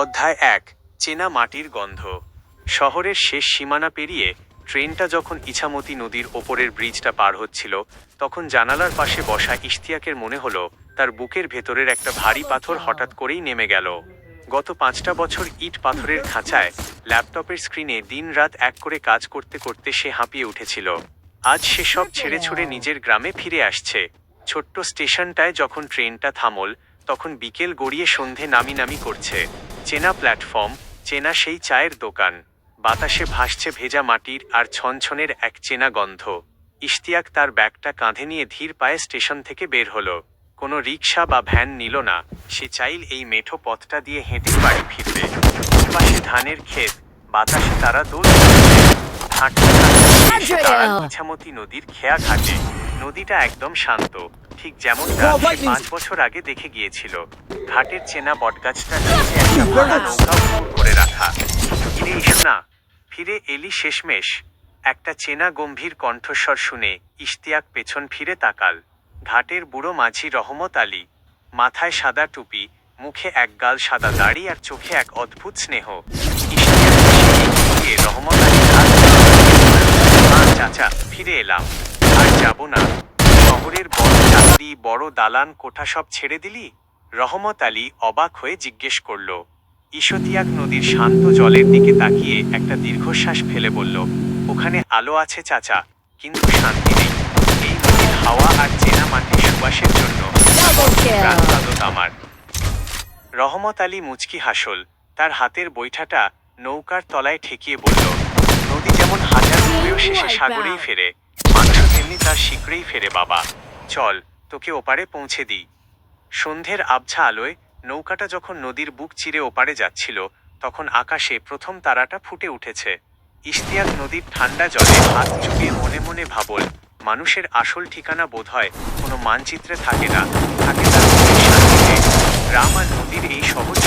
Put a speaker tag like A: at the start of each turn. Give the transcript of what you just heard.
A: অধ্যায় ১। চেনা মাটির গন্ধ। শহরের শেষ সীমানা পেরিয়ে ট্রেনটা যখন ইছামতি নদীর ওপরের ব্রিজটা পার হচ্ছিল, তখন জানালার পাশে বসা ইশতিয়াকের মনে হলো তার বুকের ভেতরের একটা ভারী পাথর হঠাৎ করেই নেমে গেল। গত ৫টা বছর ইট পাথরের খাঁচায় ল্যাপটপের স্ক্রিনে দিন-রাত এক করে কাজ করতে করতে সে হাঁপিয়ে উঠেছিল। আজ সে সব ছেড়ে ছুড়ে নিজের গ্রামে ফিরে আসছে। ছোট্ট স্টেশনটায় যখন ট্রেনটা থামল, তখন বিকেল গড়িয়ে সন্ধে নামি নামি করছে। চেনা প্ল্যাটফর্ম, চেনা সেই চায়ের দোকান, বাতাসে ভাসছে ভেজা মাটির আর ছনছনের এক চেনা গন্ধ। ইশতিয়াক তার ব্যাগটা কাঁধে নিয়ে ধীর পায়ে স্টেশন থেকে বের হলো। কোনো রিকশা বা ভ্যান নিল না, সে চাইল এই মেঠো পথটা দিয়ে হেঁটে বাড়ি ফিরবে। পাশে ধানের ক্ষেত, বাতাসে তারা দোল খাচ্ছে। হাঁটতে হাঁটতে এসে দাঁড়াল ইছামতি নদীর খেয়া ঘাটে। নদীটা একদম শান্ত, ঠিক যেমনটা সে ৫ বছর আগে দেখে গিয়েছিল। ঘাটের চেনা বটগাছটার নিচে একটা ভাঙা নৌকা উপুড় করে রাখা। ফিরে এসো না, ফিরে এলি শেষমেশ। একটা চেনা গম্ভীর কণ্ঠস্বর শুনে ইশতিয়াক পেছন ফিরে তাকাল। ঘাটের বুড়ো মাঝি রহমত আলী, মাথায় সাদা টুপি, মুখে এক গাল সাদা দাড়ি আর চোখে এক অদ্ভুত স্নেহ। ইশতিয়াক গিয়ে রহমত আলীর হাত ধরে, চাচা, ফিরে এলাম, আর যাব না। শহরের বড় চাকরি, বড় দালান কোঠা সব ছেড়ে দিলি? রহমত আলী অবাক হয়ে জিজ্ঞেস করল। ইশতিয়াক নদীর শান্ত জলের দিকে তাকিয়ে একটা দীর্ঘশ্বাস ফেলে বলল, ওখানে আলো আছে চাচা, কিন্তু শান্তি নেই। এই নদীর হাওয়া আর চেনা মাটির সুবাসের জন্য প্রাণপাদক আমার। রহমত আলী মুচকি হাসল, তার হাতের বৈঠাটা নৌকার তলায় ঠেকিয়ে বলল, নদী যেমন হাজার ঘুরেও শেষে সাগরেই ফেরে, মানুষ তেমনি তার শীঘ্রই ফেরে বাবা। চল, তোকে ওপারে পৌঁছে দিই। সন্ধ্যের আবছা আলোয় নৌকাটা যখন নদীর বুক চিরে ওপারে যাচ্ছিল, তখন আকাশে প্রথম তারাটা ফুটে উঠেছে। ইশতিয়াক নদীর ঠান্ডা জলে হাত চুপিয়ে মনে মনে ভাবল, মানুষের আসল ঠিকানা বোধহয় কোনো মানচিত্রে থাকে না, থাকে তার মনের শান্তিতে। গ্রাম আর নদীর এই সহজ